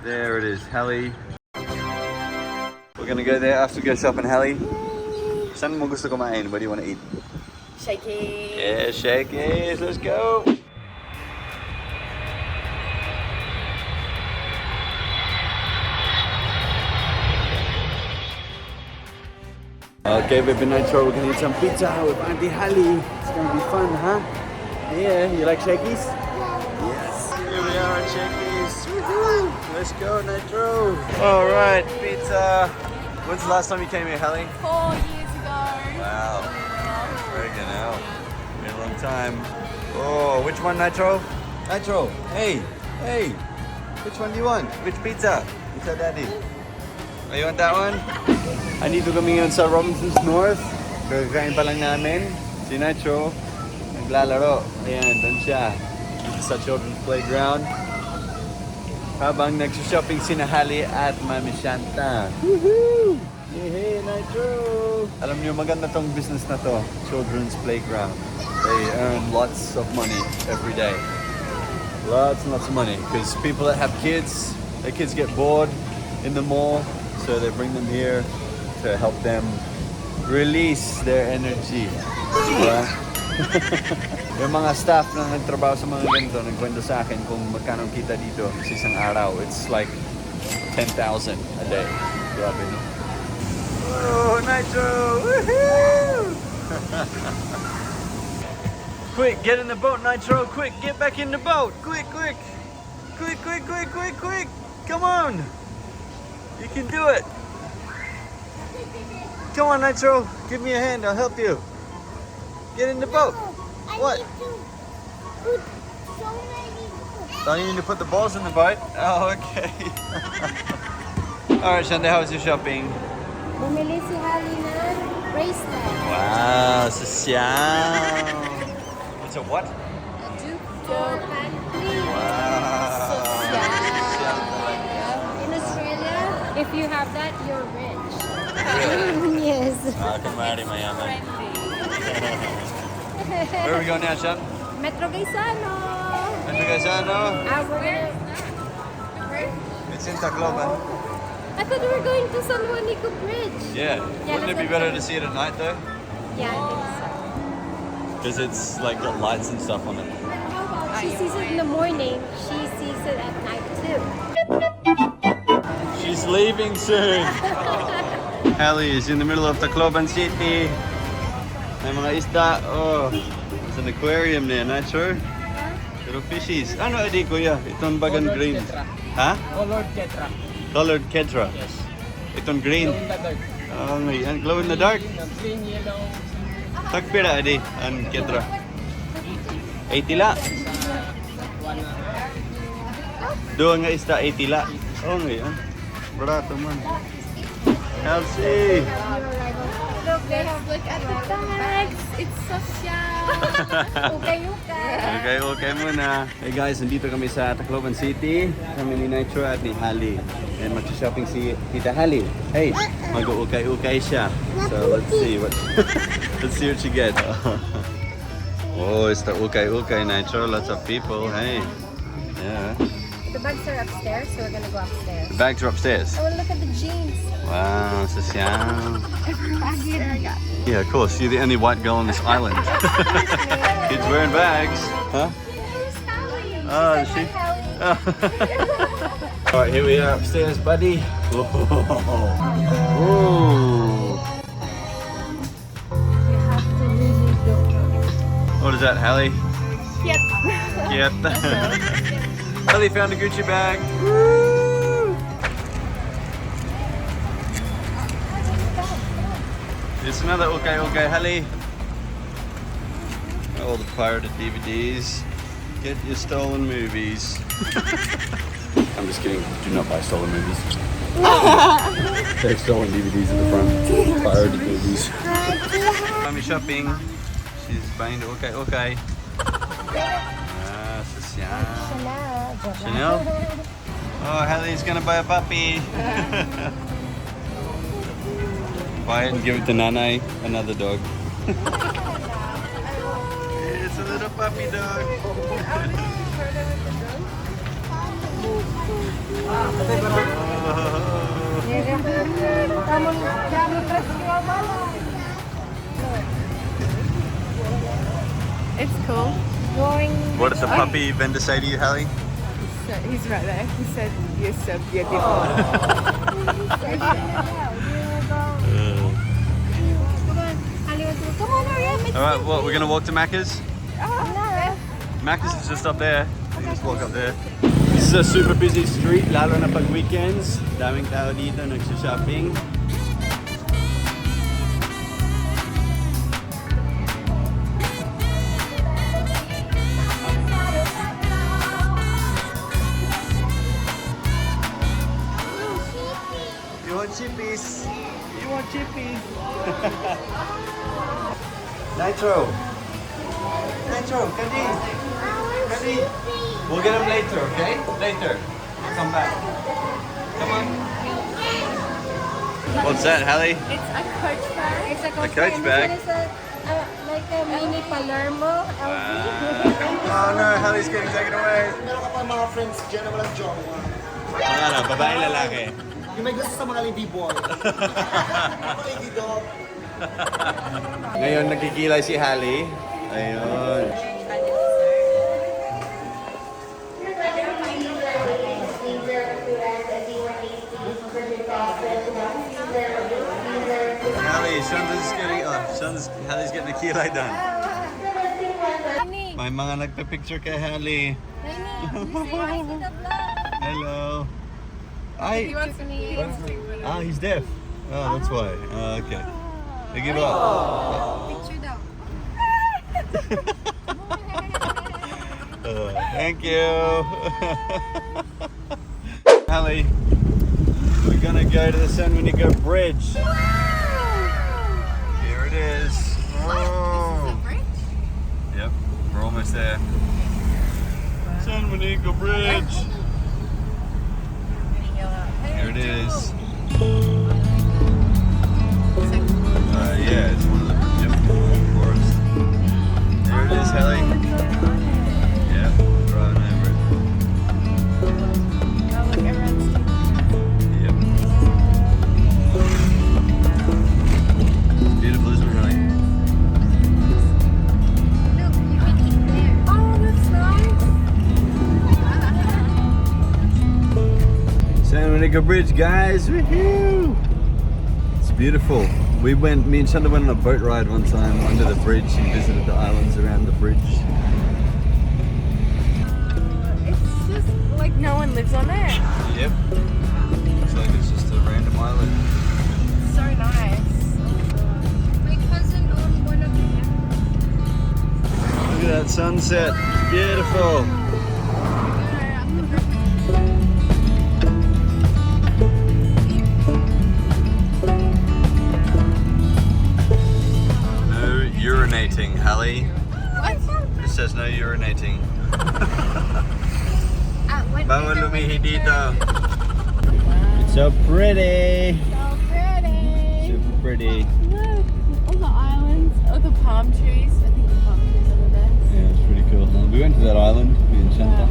There it is, Halle. We're gonna go there after we go shop in Halle. Saan mo gusto kumain? What do you want to eat? Shakies. Yeah, Shakies. Let's go. Okay, baby Nitro, we're gonna eat some pizza with Auntie Halle. It's gonna be fun, huh? Yeah, you like Shakies? Yes. Here we are at Shakies. Woohoo! Let's go, Nitro. All right, pizza. When's the last time you came here, Halle? 4 years ago. Wow. Friggin' hell. Been a long time. Oh, which one, Nitro? Nitro, hey, hey. Which one do you want? Which pizza? Pizza Daddy. Oh, you want that one? Andito kami ngayon sa Robinson's North. Kakain pa lang namin. Si Nitro, naglalaro. Ayan, doon siya. Dito sa children's playground. Habang nagsushopping si Halle at Mami Shanta. Woohoo! Hey, Nitro! Alam niyo, maganda tong business na to. Children's playground. They earn lots of money every day. Lots and lots of money. Because people that have kids, their kids get bored in the mall. So they bring them here to help them release their energy. Diba? Yung mga staff na nagtrabaho sa mga ganito, nagkwento sa akin kung magkano kita dito sa isang araw. It's like 10,000 a day. Grabe, no? Oh, Nitro! Woohoo! Quick, get in the boat, Nitro! Quick, get back in the boat! Quick, quick! Quick, quick, quick, quick, quick! Come on! You can do it! Come on, Nitro! Give me a hand, I'll help you! Get in the boat! What? Don't you need to put the balls in the boat? Oh, okay. Alright, Shante, how was your shopping? Bumili si Halle ng bracelet. Wow, social! It's a what? A Dwantro Fam VIP. Wow! In Australia, if you have that, you're rich. Really? Yes. Kumari mayaman. Where are we going now, Sean? Metro Gaisano. Metro Gaisano? We're gonna... It's in Tacloban. I thought we were going to San Juanico Bridge. Yeah. Wouldn't it be better to see it at night though? Yeah, I think so. Because it's like got lights and stuff on it. She sees it in the morning. She sees it at night too. She's leaving soon. Halle is in the middle of Tacloban City. May mga isda. Oh, there's an aquarium there, not sure? Pero fishies. Ano adi kuya? Itong bagan green. Ha? Colored tetra. Colored Kedra. Yes. Itong green. Glow in the dark. Oh, may glow in the dark. Green, yellow. Tagpira adi ang Kedra. 80 la. Doon nga isda 80 la. Oh, ngayon. Barato man. Elsie! Look at the bags. It's social. Ukay. Okay muna. Hey guys, nandito kami sa Tacloban City. Kami ni Nitro at ni Halle. And mag-shopping si Tita Halle. Hey, mag-ukay siya. So let's see what she gets. Oh, it's the ukay Nitro. Lots of people. Hey. Yeah. The bags are upstairs, so we're gonna go upstairs. The bags are upstairs. Oh, look at the jeans. Wow, social. Every bag there, yeah. Yeah, of course. You're the only white girl on this island. Kids wearing bags. Huh? Where's Halle? Oh, is she? Alright, here we are upstairs, buddy. Whoa. You have to really go. What is that, Halle? Yep. Yep. Halle found a Gucci bag. Woo! It's another okay Halle. All the pirated DVDs. Get your stolen movies. I'm just kidding. Do not buy stolen movies. They have stolen DVDs at the front. Pirated movies. Mommy shopping. She's buying the okay. Ah, social. Chanel? Oh, Halle's gonna buy a puppy. Buy it and give it to Nanay, another dog. It's a little puppy dog. It's cool. What did the puppy vendor say to you, Halle? He's right there. He said, "You're so beautiful." Come on, hurry up. All right, what? We're gonna walk to Macca's. Macca's is just up there. You just walk up there. This is a super busy street, lalo na pag weekends. Daming tao dito nagsha-shopping. You want chippies? You want chippies? Nitro. Nitro, Kadi. Kadi. We'll get them later, okay? Later. Come back. Come on. What's that, Halle? It's a coach bag. It's a coach bag. This one is like a mini Palermo LV. Oh no, Halle's getting taken away. Meron ka pa mga friends dyan na walang jowa. Ano, babae lalaki. Yung may gusto sa mga lady boy. Lady dog. Ngayon nagkikilay si Halle. Ayun. Halle's getting a kilay done. May mga nagpa-picture kay Halle. Hello. Ay. He wants to meet you. Ah, he's deaf. Oh, that's why. Okay. They give up. Picture daw. Thank you. Halle, we're gonna go to the San Juanico Bridge. Here it is. Oh. Yep, we're almost there. San Juanico Bridge. Here it is. Yeah, it's one of the forest. There it is, Halle. Yeah, driving over it. Oh, look, everyone's Yep. It's beautiful, isn't it, Halle? Look, you can eat there. Oh, that's nice. San Juanico Bridge, guys. Woohoo! It's beautiful. Me and Shanda went on a boat ride one time under the bridge and visited the islands around the bridge. It's just like no one lives on it. Yep. Looks like it's just a random island. It's so nice. My cousin owned one of them. Look at that sunset. It's beautiful. Urinating, Halle. What? It says no urinating. Bawal lumihi dito. It's so pretty. So pretty. Super pretty. Look, all the islands. Oh, the palm trees. I think the palm trees over there. Yeah, it's pretty cool. We went to that island, me and Shanta.